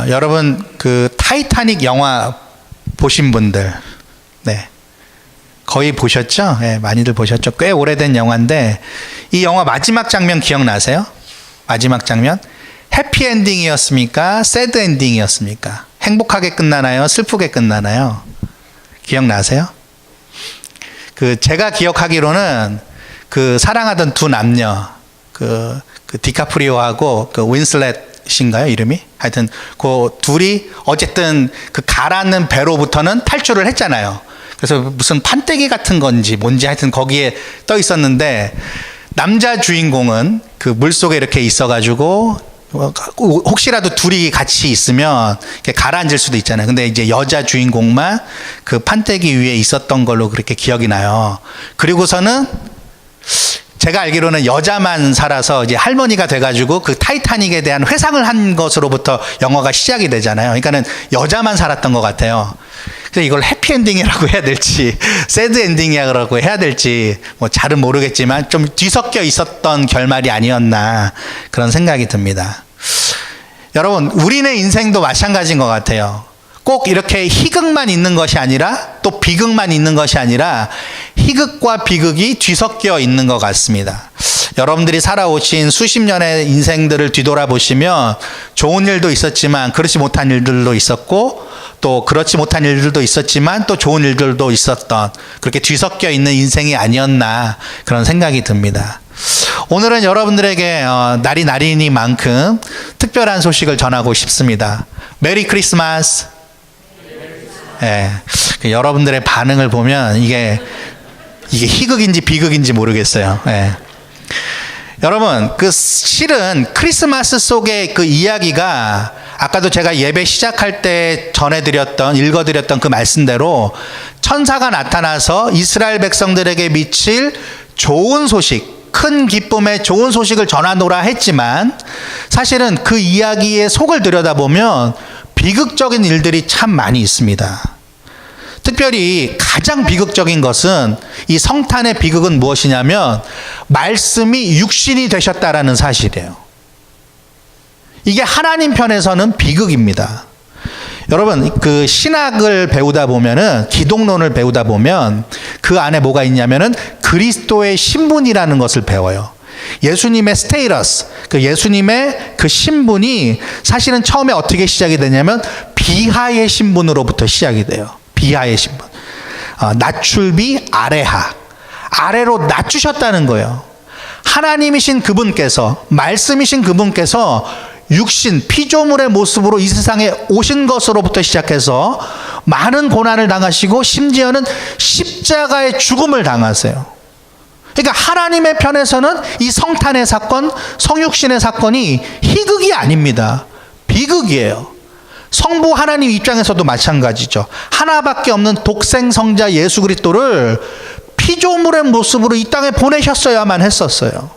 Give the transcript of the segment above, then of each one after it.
여러분 그 타이타닉 영화 보신 분들, 네, 거의 보셨죠? 네, 많이들 보셨죠? 꽤 오래된 영화인데 이 영화 마지막 장면 기억나세요? 마지막 장면 해피엔딩이었습니까? 새드 엔딩이었습니까? 행복하게 끝나나요? 슬프게 끝나나요? 기억나세요? 그 제가 기억하기로는 그 사랑하던 두 남녀 그 디카프리오하고 그 윈슬렛인가요 이름이? 하여튼 그 둘이 어쨌든 그 가라앉는 배로부터는 탈출을 했잖아요. 그래서 무슨 판때기 같은 건지 뭔지 하여튼 거기에 떠 있었는데 남자 주인공은 그 물속에 이렇게 있어가지고 혹시라도 둘이 같이 있으면 이렇게 가라앉을 수도 있잖아요. 근데 이제 여자 주인공만 그 판때기 위에 있었던 걸로 그렇게 기억이 나요. 그리고서는 제가 알기로는 여자만 살아서 이제 할머니가 돼가지고 그 타이타닉에 대한 회상을 한 것으로부터 영화가 시작이 되잖아요. 그러니까는 여자만 살았던 것 같아요. 그래서 이걸 해피엔딩이라고 해야 될지 새드 엔딩이라고 해야 될지 뭐 잘은 모르겠지만 좀 뒤섞여 있었던 결말이 아니었나 그런 생각이 듭니다. 여러분 우리네 인생도 마찬가지인 것 같아요. 꼭 이렇게 희극만 있는 것이 아니라 또 비극만 있는 것이 아니라 희극과 비극이 뒤섞여 있는 것 같습니다. 여러분들이 살아오신 수십 년의 인생들을 뒤돌아보시면 좋은 일도 있었지만 그렇지 못한 일들도 있었고 또 그렇지 못한 일들도 있었지만 또 좋은 일들도 있었던 그렇게 뒤섞여 있는 인생이 아니었나 그런 생각이 듭니다. 오늘은 여러분들에게 날이 날이니만큼 특별한 소식을 전하고 싶습니다. 메리 크리스마스. 예, 여러분들의 반응을 보면 이게 희극인지 비극인지 모르겠어요. 예. 여러분 그 실은 크리스마스 속의 그 이야기가 아까도 제가 예배 시작할 때 읽어드렸던 그 말씀대로 천사가 나타나서 이스라엘 백성들에게 미칠 좋은 소식, 큰 기쁨의 좋은 소식을 전하노라 했지만 사실은 그 이야기의 속을 들여다보면 비극적인 일들이 참 많이 있습니다. 특별히 가장 비극적인 것은 이 성탄의 비극은 무엇이냐면 말씀이 육신이 되셨다라는 사실이에요. 이게 하나님 편에서는 비극입니다. 여러분 그 신학을 배우다 보면은 기독론을 배우다 보면 그 안에 뭐가 있냐면은 그리스도의 신분이라는 것을 배워요. 예수님의 스테이러스, 그 예수님의 그 신분이 사실은 처음에 어떻게 시작이 되냐면 비하의 신분으로부터 시작이 돼요. 비하의 신분. 낮출비 아래하. 아래로 낮추셨다는 거예요. 하나님이신 그분께서, 말씀이신 그분께서 육신, 피조물의 모습으로 이 세상에 오신 것으로부터 시작해서 많은 고난을 당하시고 심지어는 십자가의 죽음을 당하세요. 그러니까 하나님의 편에서는 이 성탄의 사건, 성육신의 사건이 희극이 아닙니다. 비극이에요. 성부 하나님 입장에서도 마찬가지죠. 하나밖에 없는 독생 성자 예수 그리스도를 피조물의 모습으로 이 땅에 보내셨어야만 했었어요.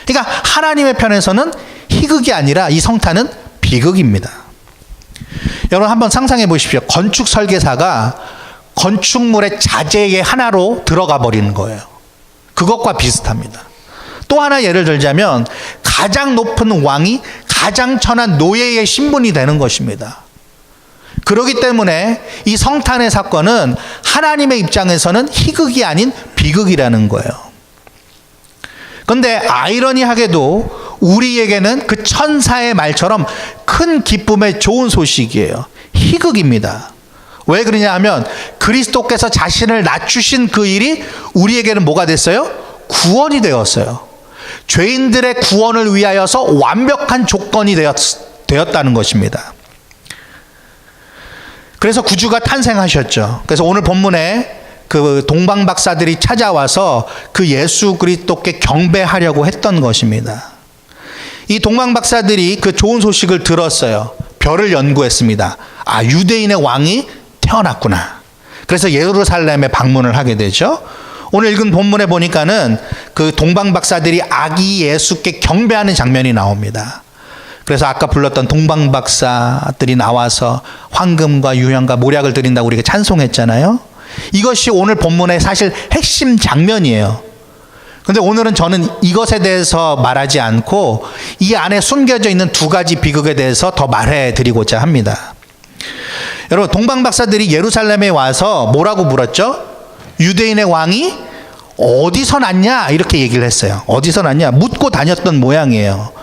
그러니까 하나님의 편에서는 희극이 아니라 이 성탄은 비극입니다. 여러분 한번 상상해 보십시오. 건축 설계사가 건축물의 자재의 하나로 들어가 버리는 거예요. 그것과 비슷합니다. 또 하나 예를 들자면 가장 높은 왕이 가장 천한 노예의 신분이 되는 것입니다. 그렇기 때문에 이 성탄의 사건은 하나님의 입장에서는 희극이 아닌 비극이라는 거예요. 그런데 아이러니하게도 우리에게는 그 천사의 말처럼 큰 기쁨의 좋은 소식이에요. 희극입니다. 왜 그러냐 하면 그리스도께서 자신을 낮추신 그 일이 우리에게는 뭐가 됐어요? 구원이 되었어요. 죄인들의 구원을 위하여서 완벽한 조건이 되었다는 것입니다. 그래서 구주가 탄생하셨죠. 그래서 오늘 본문에 그 동방 박사들이 찾아와서 그 예수 그리스도께 경배하려고 했던 것입니다. 이 동방 박사들이 그 좋은 소식을 들었어요. 별을 연구했습니다. 아, 유대인의 왕이 태어났구나. 그래서 예루살렘에 방문을 하게 되죠. 오늘 읽은 본문에 보니까는 그 동방 박사들이 아기 예수께 경배하는 장면이 나옵니다. 그래서 아까 불렀던 동방 박사들이 나와서 황금과 유향과 모략을 드린다고 우리가 찬송했잖아요. 이것이 오늘 본문의 사실 핵심 장면이에요. 근데 오늘은 저는 이것에 대해서 말하지 않고 이 안에 숨겨져 있는 두 가지 비극에 대해서 더 말해 드리고자 합니다. 여러분, 동방 박사들이 예루살렘에 와서 뭐라고 물었죠? 유대인의 왕이 어디서 났냐? 이렇게 얘기를 했어요. 어디서 났냐? 묻고 다녔던 모양이에요.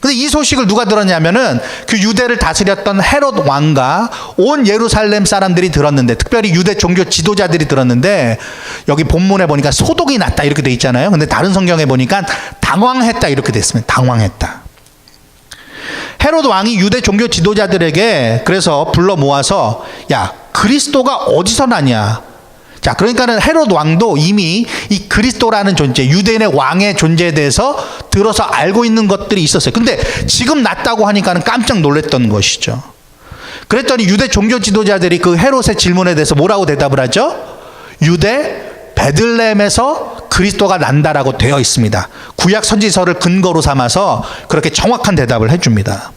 근데 이 소식을 누가 들었냐면은 그 유대를 다스렸던 헤롯 왕과 온 예루살렘 사람들이 들었는데, 특별히 유대 종교 지도자들이 들었는데, 여기 본문에 보니까 소독이 났다 이렇게 돼 있잖아요. 근데 다른 성경에 보니까 당황했다 이렇게 돼 있습니다. 당황했다. 헤롯 왕이 유대 종교 지도자들에게 그래서 불러 모아서, 야, 그리스도가 어디서 나냐? 자, 그러니까는 헤롯 왕도 이미 이 그리스도라는 존재, 유대인의 왕의 존재에 대해서 들어서 알고 있는 것들이 있었어요. 근데 지금 났다고 하니까는 깜짝 놀랐던 것이죠. 그랬더니 유대 종교 지도자들이 그 헤롯의 질문에 대해서 뭐라고 대답을 하죠? 유대 베들레헴에서 그리스도가 난다라고 되어 있습니다. 구약 선지서를 근거로 삼아서 그렇게 정확한 대답을 해줍니다.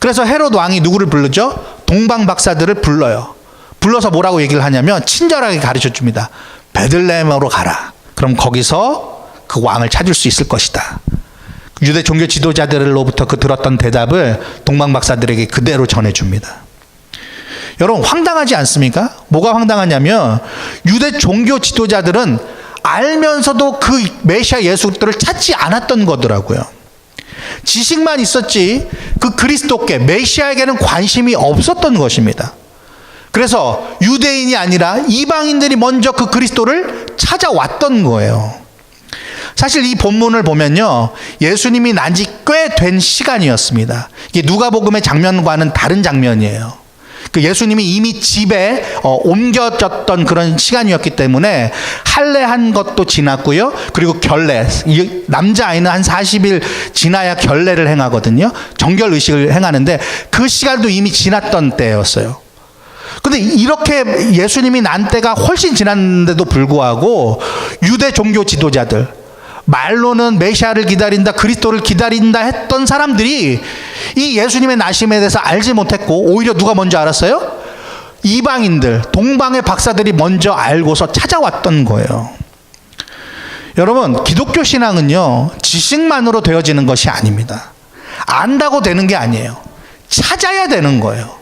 그래서 헤롯 왕이 누구를 부르죠? 동방 박사들을 불러요. 불러서 뭐라고 얘기를 하냐면 친절하게 가르쳐 줍니다. 베들레헴으로 가라. 그럼 거기서 그 왕을 찾을 수 있을 것이다. 유대 종교 지도자들로부터 그 들었던 대답을 동방 박사들에게 그대로 전해줍니다. 여러분, 황당하지 않습니까? 뭐가 황당하냐면 유대 종교 지도자들은 알면서도 그 메시아 예수들을 찾지 않았던 거더라고요. 지식만 있었지 그 그리스도께, 메시아에게는 관심이 없었던 것입니다. 그래서 유대인이 아니라 이방인들이 먼저 그 그리스도를 찾아왔던 거예요. 사실 이 본문을 보면요, 예수님이 난 지 꽤 된 시간이었습니다. 이게 누가복음의 장면과는 다른 장면이에요. 그 예수님이 이미 집에 옮겨졌던 그런 시간이었기 때문에 할례한 것도 지났고요. 그리고 결례, 남자아이는 한 40일 지나야 결례를 행하거든요. 정결 의식을 행하는데 그 시간도 이미 지났던 때였어요. 근데 이렇게 예수님이 난 때가 훨씬 지났는데도 불구하고 유대 종교 지도자들, 말로는 메시아를 기다린다, 그리스도를 기다린다 했던 사람들이 이 예수님의 나심에 대해서 알지 못했고, 오히려 누가 먼저 알았어요? 이방인들, 동방의 박사들이 먼저 알고서 찾아왔던 거예요. 여러분, 기독교 신앙은요, 지식만으로 되어지는 것이 아닙니다. 안다고 되는 게 아니에요. 찾아야 되는 거예요.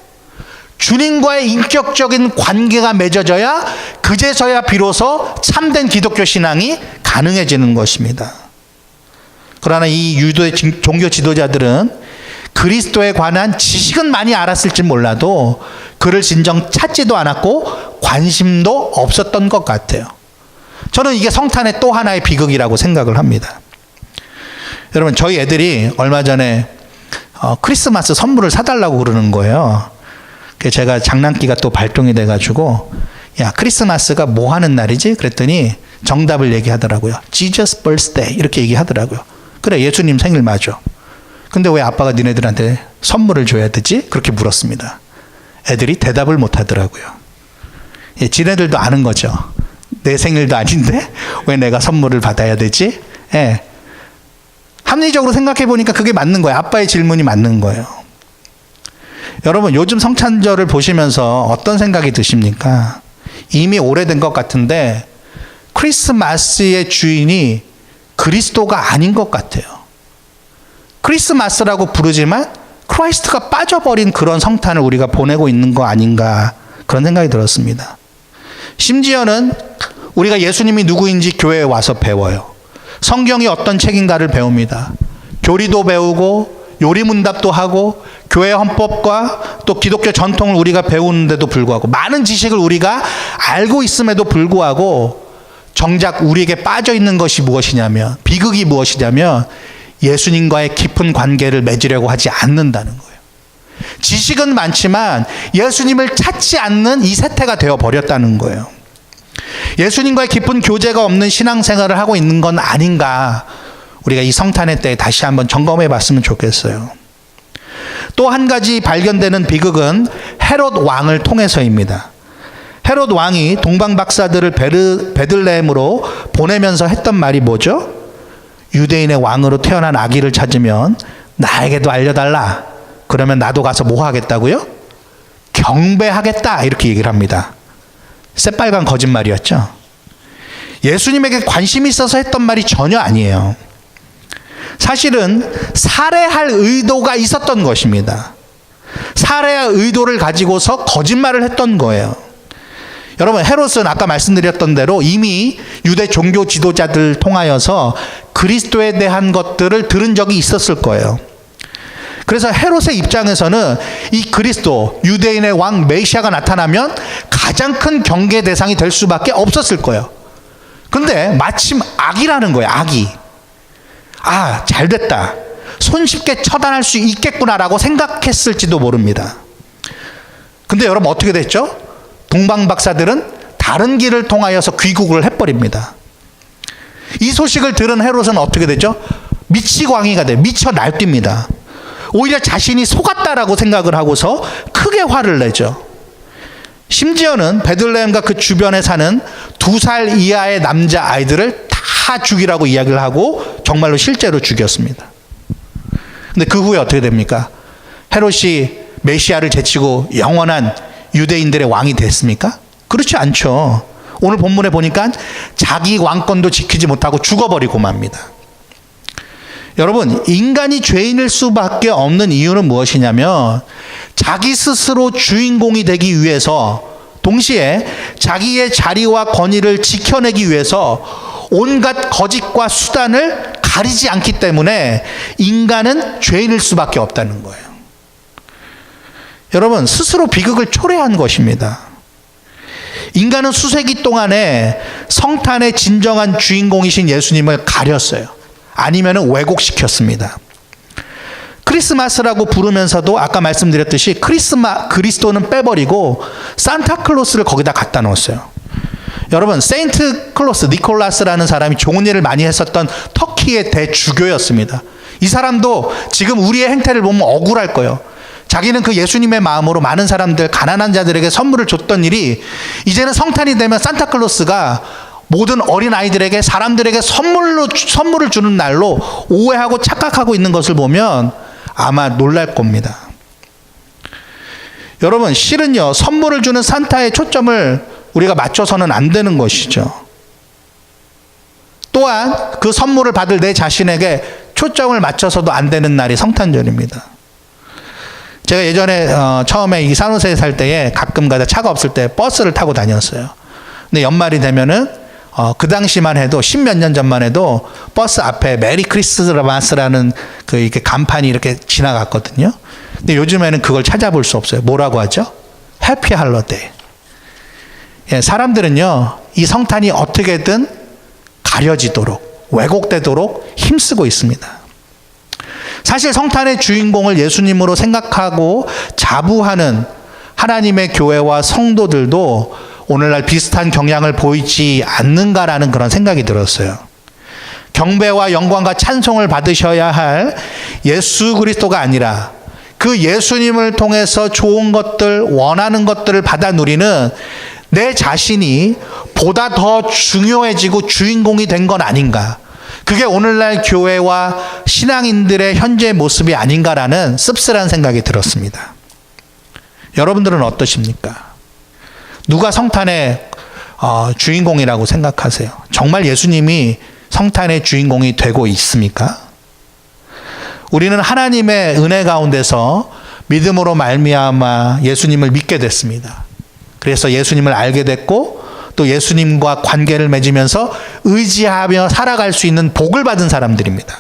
주님과의 인격적인 관계가 맺어져야 그제서야 비로소 참된 기독교 신앙이 가능해지는 것입니다. 그러나 이 유대 종교 지도자들은 그리스도에 관한 지식은 많이 알았을지 몰라도 그를 진정 찾지도 않았고 관심도 없었던 것 같아요. 저는 이게 성탄의 또 하나의 비극이라고 생각을 합니다. 여러분, 저희 애들이 얼마 전에 크리스마스 선물을 사달라고 그러는 거예요. 제가 장난기가 또 발동이 돼가지고, 야, 크리스마스가 뭐 하는 날이지? 그랬더니 정답을 얘기하더라고요. Jesus birthday 이렇게 얘기하더라고요. 그래, 예수님 생일 맞아. 근데 왜 아빠가 니네들한테 선물을 줘야 되지? 그렇게 물었습니다. 애들이 대답을 못 하더라고요. 예, 지네들도 아는 거죠. 내 생일도 아닌데 왜 내가 선물을 받아야 되지? 예. 합리적으로 생각해 보니까 그게 맞는 거예요. 아빠의 질문이 맞는 거예요. 여러분, 요즘 성찬절을 보시면서 어떤 생각이 드십니까? 이미 오래된 것 같은데 크리스마스의 주인이 그리스도가 아닌 것 같아요. 크리스마스라고 부르지만 크라이스트가 빠져버린 그런 성탄을 우리가 보내고 있는 거 아닌가, 그런 생각이 들었습니다. 심지어는 우리가 예수님이 누구인지 교회에 와서 배워요. 성경이 어떤 책인가를 배웁니다. 교리도 배우고 요리문답도 하고 교회 헌법과 또 기독교 전통을 우리가 배우는데도 불구하고, 많은 지식을 우리가 알고 있음에도 불구하고 정작 우리에게 빠져 있는 것이 무엇이냐면, 비극이 무엇이냐면 예수님과의 깊은 관계를 맺으려고 하지 않는다는 거예요. 지식은 많지만 예수님을 찾지 않는 이 세태가 되어버렸다는 거예요. 예수님과의 깊은 교제가 없는 신앙생활을 하고 있는 건 아닌가, 우리가 이 성탄의 때에 다시 한번 점검해 봤으면 좋겠어요. 또 한 가지 발견되는 비극은 헤롯 왕을 통해서입니다. 헤롯 왕이 동방 박사들을 베들레헴으로 보내면서 했던 말이 뭐죠? 유대인의 왕으로 태어난 아기를 찾으면 나에게도 알려달라. 그러면 나도 가서 뭐 하겠다고요? 경배하겠다. 이렇게 얘기를 합니다. 새빨간 거짓말이었죠. 예수님에게 관심이 있어서 했던 말이 전혀 아니에요. 사실은 살해할 의도가 있었던 것입니다. 살해할 의도를 가지고서 거짓말을 했던 거예요. 여러분, 헤롯은 아까 말씀드렸던 대로 이미 유대 종교 지도자들 통하여서 그리스도에 대한 것들을 들은 적이 있었을 거예요. 그래서 헤롯의 입장에서는 이 그리스도, 유대인의 왕 메시아가 나타나면 가장 큰 경계 대상이 될 수밖에 없었을 거예요. 근데 마침 악이라는 거예요. 악이. 아, 잘됐다. 손쉽게 처단할 수 있겠구나라고 생각했을지도 모릅니다. 근데 여러분, 어떻게 됐죠? 동방박사들은 다른 길을 통하여서 귀국을 해버립니다. 이 소식을 들은 헤롯은 어떻게 되죠? 미치광이가 돼요. 미쳐 날뜁니다. 오히려 자신이 속았다라고 생각을 하고서 크게 화를 내죠. 심지어는 베들레헴과 그 주변에 사는 2살 이하의 남자 아이들을 다 죽이라고 이야기를 하고 정말로 실제로 죽였습니다. 근데 그 후에 어떻게 됩니까? 헤롯이 메시아를 제치고 영원한 유대인들의 왕이 됐습니까? 그렇지 않죠. 오늘 본문에 보니까 자기 왕권도 지키지 못하고 죽어버리고 맙니다. 여러분, 인간이 죄인일 수밖에 없는 이유는 무엇이냐면 자기 스스로 주인공이 되기 위해서, 동시에 자기의 자리와 권위를 지켜내기 위해서 온갖 거짓과 수단을 가리지 않기 때문에 인간은 죄인일 수밖에 없다는 거예요. 여러분, 스스로 비극을 초래한 것입니다. 인간은 수세기 동안에 성탄의 진정한 주인공이신 예수님을 가렸어요. 아니면 왜곡시켰습니다. 크리스마스라고 부르면서도 아까 말씀드렸듯이 그리스도는 빼버리고 산타클로스를 거기다 갖다 놓았어요. 여러분, 세인트 클로스, 니콜라스라는 사람이 좋은 일을 많이 했었던 터키의 대주교였습니다. 이 사람도 지금 우리의 행태를 보면 억울할 거예요. 자기는 그 예수님의 마음으로 많은 사람들, 가난한 자들에게 선물을 줬던 일이 이제는 성탄이 되면 산타클로스가 모든 어린아이들에게, 사람들에게 선물을 주는 날로 오해하고 착각하고 있는 것을 보면 아마 놀랄 겁니다. 여러분, 실은요, 선물을 주는 산타의 초점을 우리가 맞춰서는 안 되는 것이죠. 또한 그 선물을 받을 내 자신에게 초점을 맞춰서도 안 되는 날이 성탄절입니다. 제가 예전에 처음에 이 산호세에 살 때에 가끔가다 차가 없을 때 버스를 타고 다녔어요. 근데 연말이 되면은 그 당시만 해도 10몇 년 전만 해도 버스 앞에 메리 크리스마스라는 그 이렇게 간판이 이렇게 지나갔거든요. 근데 요즘에는 그걸 찾아볼 수 없어요. 뭐라고 하죠? 해피 할러데이. 예, 사람들은요, 이 성탄이 어떻게든 가려지도록, 왜곡되도록 힘쓰고 있습니다. 사실 성탄의 주인공을 예수님으로 생각하고 자부하는 하나님의 교회와 성도들도 오늘날 비슷한 경향을 보이지 않는가라는 그런 생각이 들었어요. 경배와 영광과 찬송을 받으셔야 할 예수 그리스도가 아니라 그 예수님을 통해서 좋은 것들, 원하는 것들을 받아 누리는 내 자신이 보다 더 중요해지고 주인공이 된 건 아닌가. 그게 오늘날 교회와 신앙인들의 현재 모습이 아닌가라는 씁쓸한 생각이 들었습니다. 여러분들은 어떠십니까? 누가 성탄의 주인공이라고 생각하세요? 정말 예수님이 성탄의 주인공이 되고 있습니까? 우리는 하나님의 은혜 가운데서 믿음으로 말미암아 예수님을 믿게 됐습니다. 그래서 예수님을 알게 됐고 또 예수님과 관계를 맺으면서 의지하며 살아갈 수 있는 복을 받은 사람들입니다.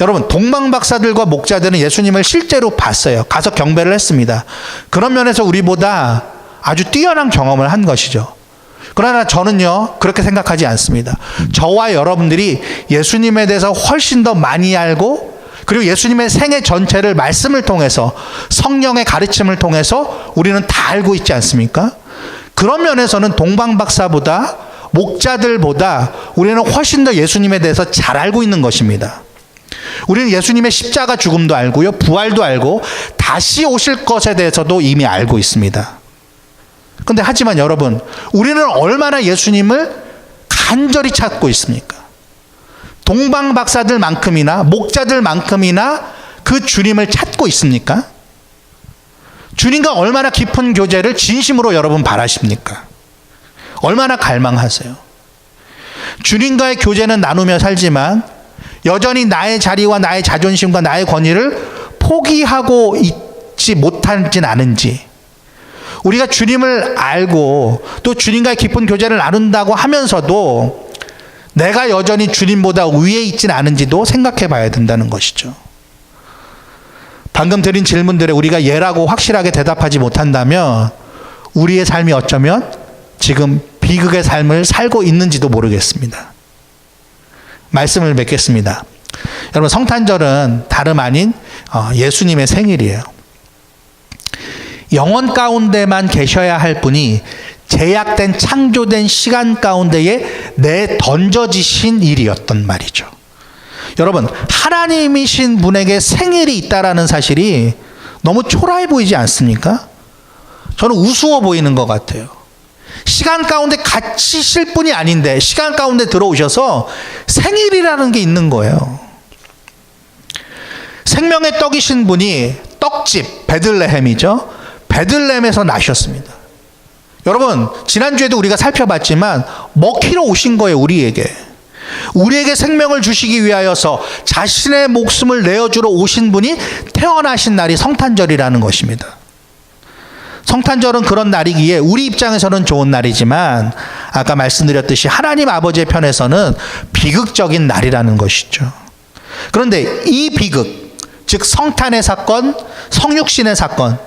여러분, 동방박사들과 목자들은 예수님을 실제로 봤어요. 가서 경배를 했습니다. 그런 면에서 우리보다 아주 뛰어난 경험을 한 것이죠. 그러나 저는요, 그렇게 생각하지 않습니다. 저와 여러분들이 예수님에 대해서 훨씬 더 많이 알고, 그리고 예수님의 생애 전체를 말씀을 통해서, 성령의 가르침을 통해서 우리는 다 알고 있지 않습니까? 그런 면에서는 동방박사보다, 목자들보다 우리는 훨씬 더 예수님에 대해서 잘 알고 있는 것입니다. 우리는 예수님의 십자가 죽음도 알고요, 부활도 알고, 다시 오실 것에 대해서도 이미 알고 있습니다. 근데 하지만 여러분, 우리는 얼마나 예수님을 간절히 찾고 있습니까? 동방박사들만큼이나 목자들만큼이나 그 주님을 찾고 있습니까? 주님과 얼마나 깊은 교제를 진심으로 여러분 바라십니까? 얼마나 갈망하세요? 주님과의 교제는 나누며 살지만 여전히 나의 자리와 나의 자존심과 나의 권위를 포기하고 있지 못하진 않은지, 우리가 주님을 알고 또 주님과의 깊은 교제를 나눈다고 하면서도 내가 여전히 주님보다 위에 있진 않은지도 생각해 봐야 된다는 것이죠. 방금 드린 질문들에 우리가 예라고 확실하게 대답하지 못한다면 우리의 삶이 어쩌면 지금 비극의 삶을 살고 있는지도 모르겠습니다. 말씀을 맺겠습니다. 여러분, 성탄절은 다름 아닌 예수님의 생일이에요. 영원 가운데만 계셔야 할 분이 제약된 창조된 시간 가운데에 내던져지신 일이었단 말이죠. 여러분, 하나님이신 분에게 생일이 있다라는 사실이 너무 초라해 보이지 않습니까? 저는 우스워 보이는 것 같아요. 시간 가운데 갇히실 분이 아닌데 시간 가운데 들어오셔서 생일이라는 게 있는 거예요. 생명의 떡이신 분이 떡집 베들레헴이죠. 베들레헴에서 나셨습니다. 여러분, 지난주에도 우리가 살펴봤지만 먹히러 오신 거예요. 우리에게 생명을 주시기 위하여서 자신의 목숨을 내어주러 오신 분이 태어나신 날이 성탄절이라는 것입니다. 성탄절은 그런 날이기에 우리 입장에서는 좋은 날이지만 아까 말씀드렸듯이 하나님 아버지의 편에서는 비극적인 날이라는 것이죠. 그런데 이 비극, 즉 성탄의 사건, 성육신의 사건,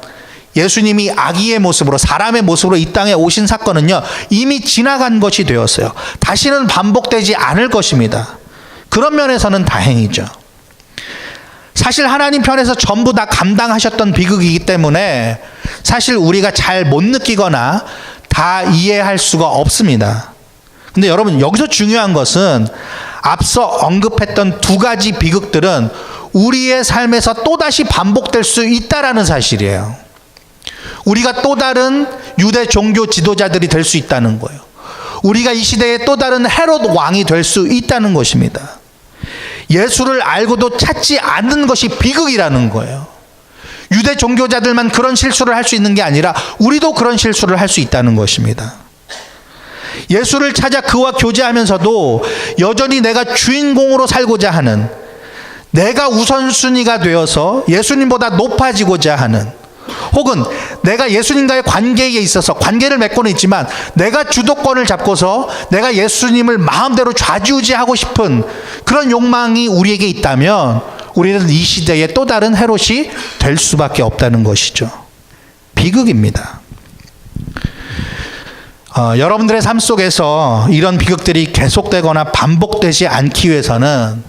예수님이 아기의 모습으로, 사람의 모습으로 이 땅에 오신 사건은요, 이미 지나간 것이 되었어요. 다시는 반복되지 않을 것입니다. 그런 면에서는 다행이죠. 사실 하나님 편에서 전부 다 감당하셨던 비극이기 때문에 사실 우리가 잘 못 느끼거나 다 이해할 수가 없습니다. 근데 여러분, 여기서 중요한 것은 앞서 언급했던 두 가지 비극들은 우리의 삶에서 또다시 반복될 수 있다라는 사실이에요. 우리가 또 다른 유대 종교 지도자들이 될 수 있다는 거예요. 우리가 이 시대에 또 다른 헤롯 왕이 될 수 있다는 것입니다. 예수를 알고도 찾지 않는 것이 비극이라는 거예요. 유대 종교자들만 그런 실수를 할 수 있는 게 아니라 우리도 그런 실수를 할 수 있다는 것입니다. 예수를 찾아 그와 교제하면서도 여전히 내가 주인공으로 살고자 하는, 내가 우선순위가 되어서 예수님보다 높아지고자 하는, 혹은 내가 예수님과의 관계에 있어서 관계를 맺고는 있지만 내가 주도권을 잡고서 내가 예수님을 마음대로 좌지우지하고 싶은 그런 욕망이 우리에게 있다면 우리는 이 시대에 또 다른 헤롯이 될 수밖에 없다는 것이죠. 비극입니다. 여러분들의 삶 속에서 이런 비극들이 계속되거나 반복되지 않기 위해서는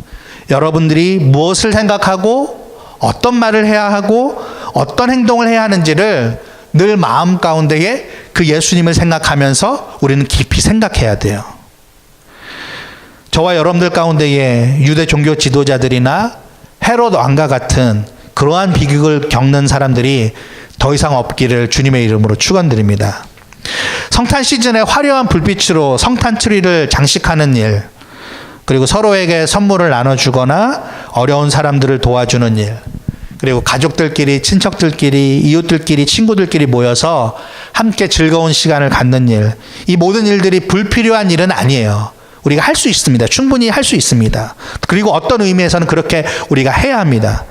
여러분들이 무엇을 생각하고 어떤 말을 해야 하고 어떤 행동을 해야 하는지를 늘 마음 가운데에 그 예수님을 생각하면서 우리는 깊이 생각해야 돼요. 저와 여러분들 가운데에 유대 종교 지도자들이나 헤롯 왕과 같은 그러한 비극을 겪는 사람들이 더 이상 없기를 주님의 이름으로 축원드립니다. 성탄 시즌에 화려한 불빛으로 성탄 트리를 장식하는 일, 그리고 서로에게 선물을 나눠주거나 어려운 사람들을 도와주는 일, 그리고 가족들끼리, 친척들끼리, 이웃들끼리, 친구들끼리 모여서 함께 즐거운 시간을 갖는 일, 이 모든 일들이 불필요한 일은 아니에요. 우리가 할 수 있습니다. 충분히 할 수 있습니다. 그리고 어떤 의미에서는 그렇게 우리가 해야 합니다.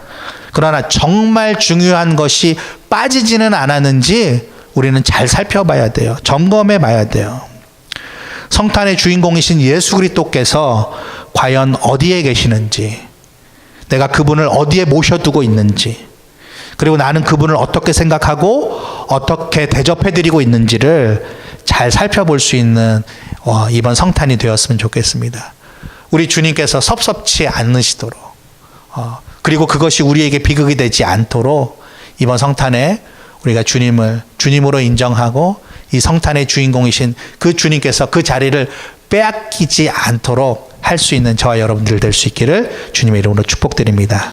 그러나 정말 중요한 것이 빠지지는 않았는지 우리는 잘 살펴봐야 돼요. 점검해 봐야 돼요. 성탄의 주인공이신 예수 그리스도께서 과연 어디에 계시는지, 내가 그분을 어디에 모셔두고 있는지, 그리고 나는 그분을 어떻게 생각하고 어떻게 대접해드리고 있는지를 잘 살펴볼 수 있는 이번 성탄이 되었으면 좋겠습니다. 우리 주님께서 섭섭치 않으시도록, 그리고 그것이 우리에게 비극이 되지 않도록 이번 성탄에 우리가 주님을 주님으로 인정하고 이 성탄의 주인공이신 그 주님께서 그 자리를 빼앗기지 않도록 할 수 있는 저와 여러분들 될 수 있기를 주님의 이름으로 축복드립니다.